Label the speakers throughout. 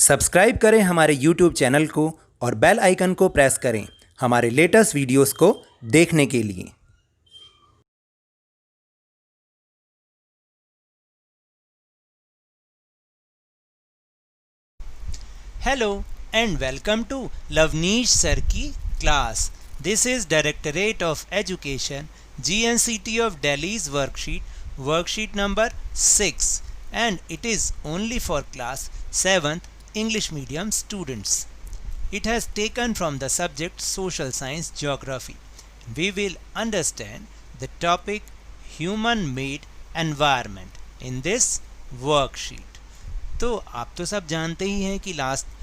Speaker 1: Subscribe करें हमारे YouTube channel को और बेल आइकन को प्रेस करें हमारे लेटेस्ट वीडियोस को देखने के लिए।
Speaker 2: Hello and welcome to Lavneesh Sir की class. This is Directorate of Education, GNCT of Delhi's worksheet number 6, and it is only for class 7th English medium students. It has taken from the subject Social Science Geography. We will understand the topic Human-Made Environment in this worksheet. तो आप तो सब जानते ही हैं कि last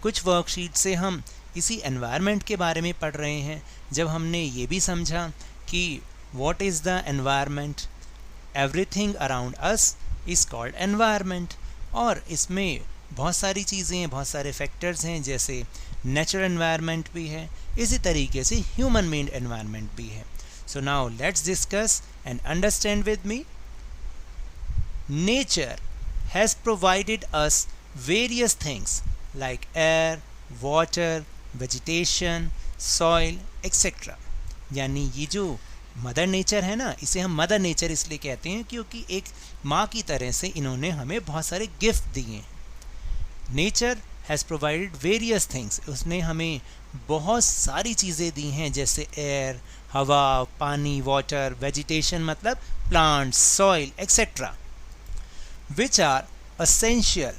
Speaker 2: कुछ worksheet से हम इसी एनवायरनमेंट के बारे में पढ़ रहे हैं, जब हमने ये भी समझा कि what is the environment, everything around us is called environment. और इसमें बहुत सारी चीज़ें हैं, बहुत सारे फैक्टर्स हैं, जैसे नेचुरल एनवायरनमेंट भी है, इसी तरीके से ह्यूमन मेड एनवायरनमेंट भी है। So now let's discuss and understand with me. Nature has provided us various things like air, water, vegetation, soil, etc. यानी ये जो मदर नेचर है ना, इसे हम मदर नेचर इसलिए कहते हैं क्योंकि एक माँ की तरह से इन्होंने हमें बहुत सारे गिफ्ट दिए हैं। Nature has provided various things, उसने हमें बहुत सारी चीज़ें दी हैं, जैसे एयर, हवा, पानी, वाटर, वेजिटेशन मतलब plants, soil etcetera, which are essential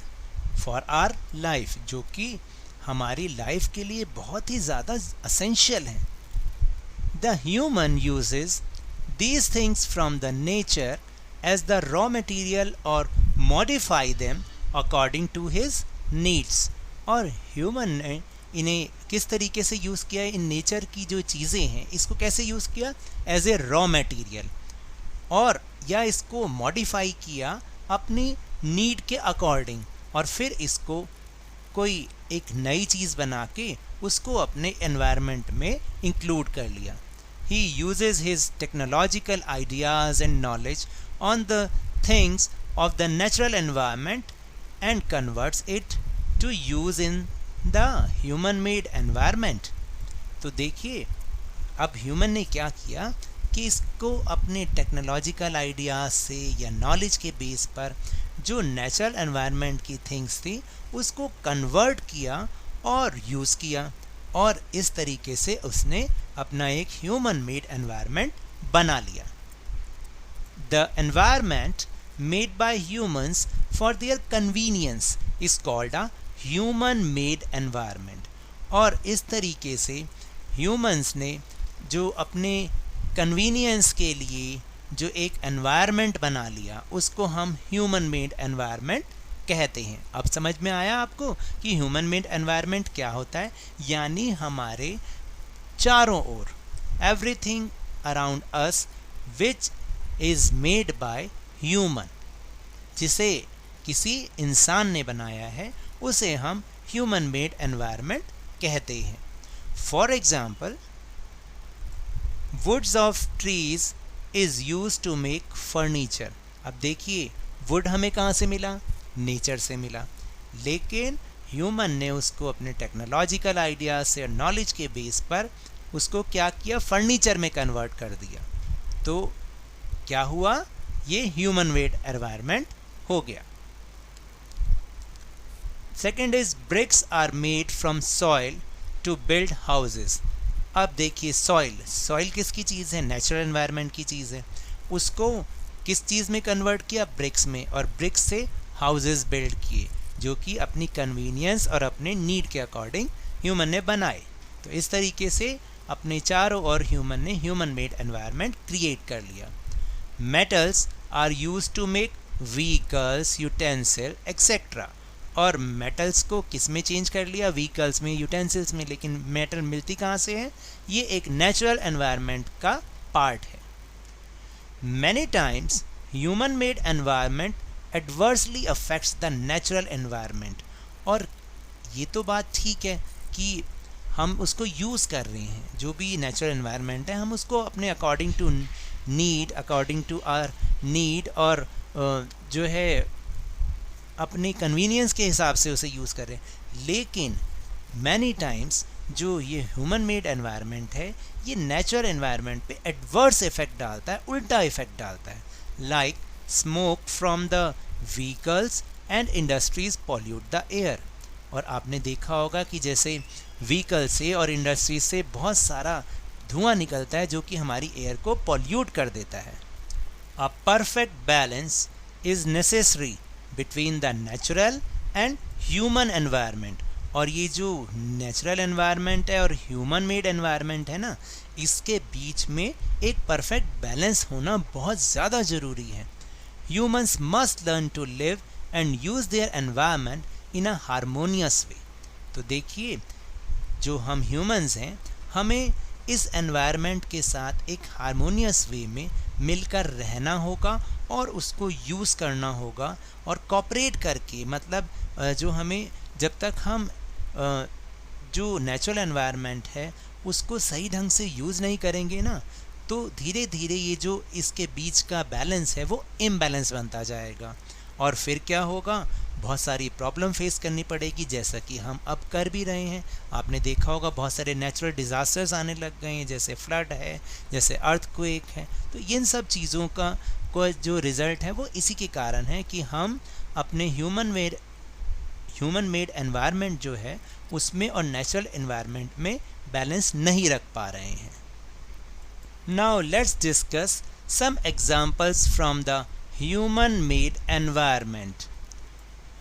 Speaker 2: for our life, जो कि हमारी लाइफ के लिए बहुत ही ज़्यादा essential हैं। The human uses these things from the nature as the raw material or modify them according to his needs। और human ने इन्हें किस तरीके से यूज़ किया है, इन नेचर की जो चीज़ें हैं इसको कैसे यूज़ किया, एज ए रॉ मटेरियल, और या इसको मॉडिफाई किया अपनी नीड के अकॉर्डिंग, और फिर इसको कोई एक नई चीज़ बना के उसको अपने एनवायरनमेंट में इंक्लूड कर लिया। He uses his technological ideas and knowledge on the things of the natural environment and converts it to use in the human made environment. तो देखिए अब ह्यूमन ने क्या किया कि इसको अपने टेक्नोलॉजिकल आइडियाज़ से या नॉलेज के बेस पर जो नेचुरल एनवायरनमेंट की थिंग्स थी उसको कन्वर्ट किया और यूज़ किया, और इस तरीके से उसने अपना एक ह्यूमन मेड एनवायरनमेंट बना लिया। The environment made by humans for their convenience is called a human made environment. और इस तरीके से ह्यूमंस ने जो अपने कन्वीनियंस के लिए जो एक एनवायरनमेंट बना लिया उसको हम ह्यूमन मेड एनवायरनमेंट कहते हैं। अब समझ में आया आपको कि ह्यूमन मेड एनवायरनमेंट क्या होता है, यानी हमारे चारों ओर everything around us which is made by human, जिसे किसी इंसान ने बनाया है उसे हम ह्यूमन मेड एनवायरनमेंट कहते हैं। For example, woods of trees is use to make furniture. अब देखिए वुड हमें कहाँ से मिला, नेचर से मिला, लेकिन ह्यूमन ने उसको अपने टेक्नोलॉजिकल आइडियाज से और नॉलेज के बेस पर उसको क्या किया, फर्नीचर में कन्वर्ट कर दिया। तो क्या हुआ, ये ह्यूमन मेड एनवायरनमेंट हो गया। Second is bricks are made from soil to build houses. अब देखिए सॉइल किसकी चीज़ है, नेचुरल एनवायरनमेंट की चीज़ है, उसको किस चीज़ में कन्वर्ट किया, ब्रिक्स में, और ब्रिक्स से हाउसेस बिल्ड किए जो कि अपनी कन्वीनियंस और अपने नीड के अकॉर्डिंग ह्यूमन ने बनाए। तो इस तरीके से अपने चारों ओर ह्यूमन ने ह्यूमन मेड एनवायरनमेंट क्रिएट कर लिया। Metals are use to make vehicles, utensil etcetera. और मेटल्स को किस में चेंज कर लिया, व्हीकल्स में, यूटेंसिल्स में, लेकिन मेटल मिलती कहाँ से है, ये एक नेचुरल एनवायरनमेंट का पार्ट है। Many times human made environment adversely affects the natural environment. और ये तो बात ठीक है कि हम उसको यूज़ कर रहे हैं, जो भी नेचुरल एनवायरनमेंट है हम उसको अपने according to need, according to our need, और जो है अपने कन्वीनियंस के हिसाब से उसे यूज़ कर रहे हैं। लेकिन मैनी टाइम्स जो ये ह्यूमन मेड एनवायरनमेंट है ये नेचुरल एनवायरनमेंट पे एडवर्स इफेक्ट डालता है, उल्टा इफेक्ट डालता है। Like smoke from the vehicles and industries pollute the air. और आपने देखा होगा कि जैसे व्हीकल से और इंडस्ट्रीज से बहुत सारा धुआं निकलता है जो कि हमारी एयर को पॉल्यूट कर देता है। A perfect balance is necessary between the natural and human environment. और ये जो नेचुरल एनवायरनमेंट है और ह्यूमन मेड एनवायरनमेंट है ना, इसके बीच में एक परफेक्ट बैलेंस होना बहुत ज़्यादा ज़रूरी है। Humans must learn to live and use their environment in a harmonious way. तो देखिए, जो हम ह्यूमंस हैं हमें इस एनवायरनमेंट के साथ एक हारमोनियस वे में मिलकर रहना होगा और उसको यूज़ करना होगा और कॉपरेट करके, मतलब जो हमें जब तक हम जो नेचुरल एनवायरनमेंट है उसको सही ढंग से यूज़ नहीं करेंगे ना, तो धीरे धीरे ये जो इसके बीच का बैलेंस है वो इम्बैलेंस बनता जाएगा। और फिर क्या होगा, बहुत सारी प्रॉब्लम फेस करनी पड़ेगी, जैसा कि हम अब कर भी रहे हैं। आपने देखा होगा बहुत सारे नेचुरल डिज़ास्टर्स आने लग गए हैं, जैसे फ्लड है, जैसे अर्थक्वेक है। तो इन सब चीज़ों का जो रिज़ल्ट है वो इसी के कारण है कि हम अपने ह्यूमन मेड एनवायरनमेंट जो है उसमें और नेचुरल एनवायरनमेंट में बैलेंस नहीं रख पा रहे हैं। Now let's discuss some examples from the human made environment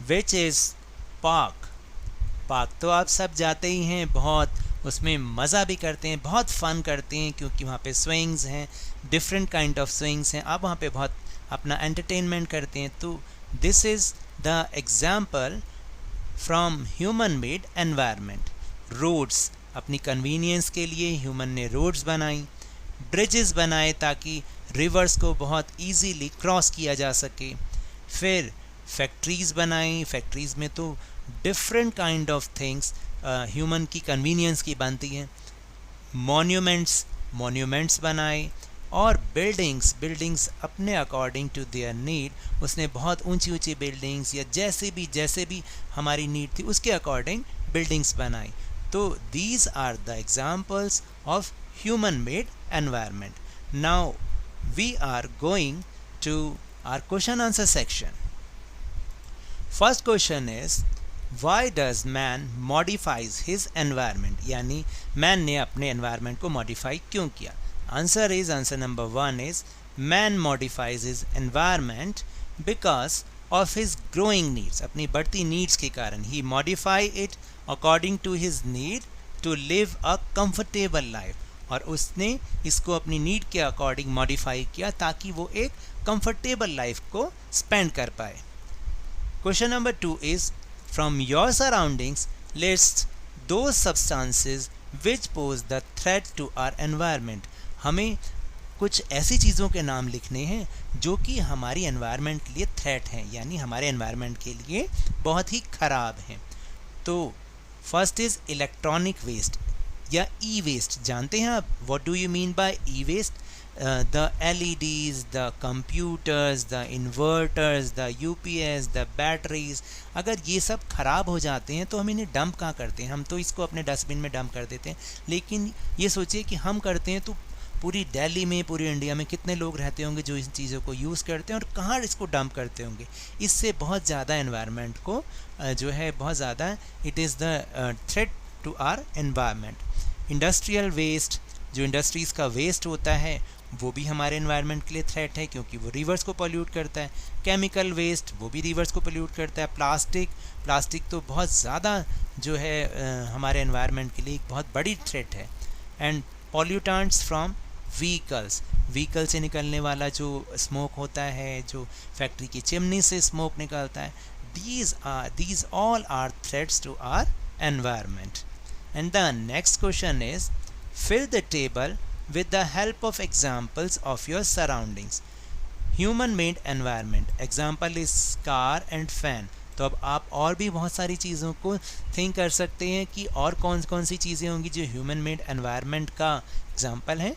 Speaker 2: which is park. Park तो आप सब जाते ही हैं, बहुत उसमें मज़ा भी करते हैं, बहुत फ़न करते हैं, क्योंकि वहाँ पे स्विंग्स हैं, डिफरेंट काइंड ऑफ स्विंग्स हैं, आप वहाँ पे बहुत अपना एंटरटेनमेंट करते हैं। तो this is the example from human made environment. Roads, अपनी कन्वीनियंस के लिए ह्यूमन ने रोड्स बनाई, ब्रिजेस बनाए ताकि रिवर्स को बहुत ईजीली क्रॉस किया जा सके। फिर फैक्ट्रीज़ बनाई, फैक्ट्रीज़ में तो different kind of things human की कन्वीनियंस की बनती हैं। मॉन्यूमेंट्स बनाए और बिल्डिंग्स अपने अकॉर्डिंग टू देयर नीड उसने बहुत ऊंची ऊंची बिल्डिंग्स या जैसे भी हमारी नीड थी उसके अकॉर्डिंग बिल्डिंग्स बनाई। तो these are the examples of human made environment. Now we are going to our question answer section. First question is why does man modifies his environment, यानी मैन ने अपने एनवायरनमेंट को modify क्यों किया। Answer number 1 is man modifies his environment because of his growing needs। अपनी बढ़ती needs के कारण he modify it according to his need to live a comfortable life। और उसने इसको अपनी नीड के अकॉर्डिंग मॉडिफाई किया ताकि वो एक कंफर्टेबल लाइफ को स्पेंड कर पाए। Question number 2 is from your surroundings list those substances which pose the threat to our environment। हमें कुछ ऐसी चीज़ों के नाम लिखने हैं जो कि हमारी एनवायरनमेंट के लिए थ्रेट हैं, यानी हमारे एनवायरनमेंट के लिए बहुत ही ख़राब हैं। तो फर्स्ट इज़ इलेक्ट्रॉनिक वेस्ट या ई वेस्ट। जानते हैं आप what do you mean by e waste? The LEDs, the computers, the inverters, the UPS, the batteries, अगर ये सब ख़राब हो जाते हैं तो हम इन्हें डंप कहाँ करते हैं? हम तो इसको अपने डस्टबिन में डंप कर देते हैं। लेकिन ये सोचिए कि हम करते हैं तो पूरी दिल्ली में, पूरी इंडिया में कितने लोग रहते होंगे जो इन चीज़ों को यूज़ करते हैं और कहाँ इसको डंप करते होंगे। इससे बहुत ज़्यादा एनवायरनमेंट को जो है बहुत ज़्यादा it is the threat to our environment. Industrial waste, जो इंडस्ट्रीज़ का वेस्ट होता है वो भी हमारे एनवायरनमेंट के लिए थ्रेट है क्योंकि वो रिवर्स को पोल्यूट करता है। केमिकल वेस्ट, वो भी रिवर्स को पोल्यूट करता है। प्लास्टिक तो बहुत ज़्यादा जो है हमारे एनवायरनमेंट के लिए एक बहुत बड़ी थ्रेट है। एंड पॉल्यूटेंट्स फ्रॉम व्हीकल से निकलने वाला जो स्मोक होता है, जो फैक्ट्री की चिमनी से स्मोक निकलता है, these all are threats to our environment। And the next question is fill the table with the help of examples of your surroundings। Human made environment, example is car and fan। तो अब आप और भी बहुत सारी चीज़ों को think कर सकते हैं कि और कौन कौन सी चीज़ें होंगी जो ह्यूमन मेड एनवायरनमेंट का एग्जाम्पल है।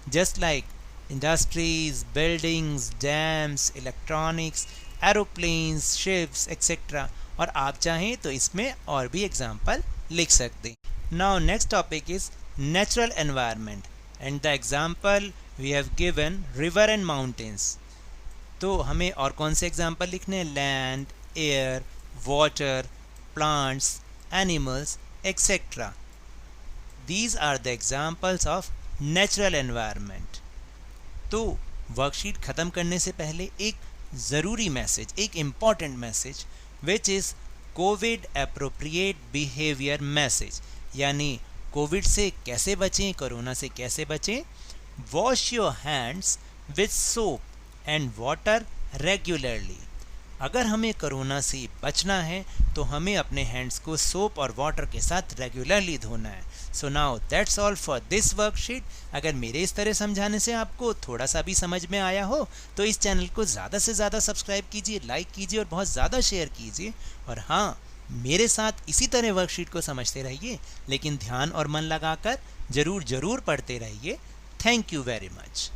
Speaker 2: Just like industries, buildings, dams, electronics aeroplanes, ships etcetera, और आप चाहें तो इसमें और भी एग्जाम्पल लिख सकते हैं। Now next topic is natural environment and the example we have given river and mountains. तो हमें और कौन से एग्जाम्पल लिखने हैं? Land, air, water, plants, animals etcetera. These are the examples of natural environment। तो वर्कशीट ख़त्म करने से पहले एक ज़रूरी मैसेज, एक important message, which is covid appropriate behaviour message, यानी कोविड से कैसे बचें, कोरोना से कैसे बचें। Wash your hands with soap and water regularly. अगर हमें कोरोना से बचना है तो हमें अपने हैंड्स को सोप और वाटर के साथ रेगुलरली धोना है। So now that's all for this worksheet. अगर मेरे इस तरह समझाने से आपको थोड़ा सा भी समझ में आया हो तो इस चैनल को ज़्यादा से ज़्यादा सब्सक्राइब कीजिए, लाइक कीजिए और बहुत ज़्यादा शेयर कीजिए। और हाँ, मेरे साथ इसी तरह वर्कशीट को समझते रहिए, लेकिन ध्यान और मन लगाकर ज़रूर पढ़ते रहिए। Thank you very much.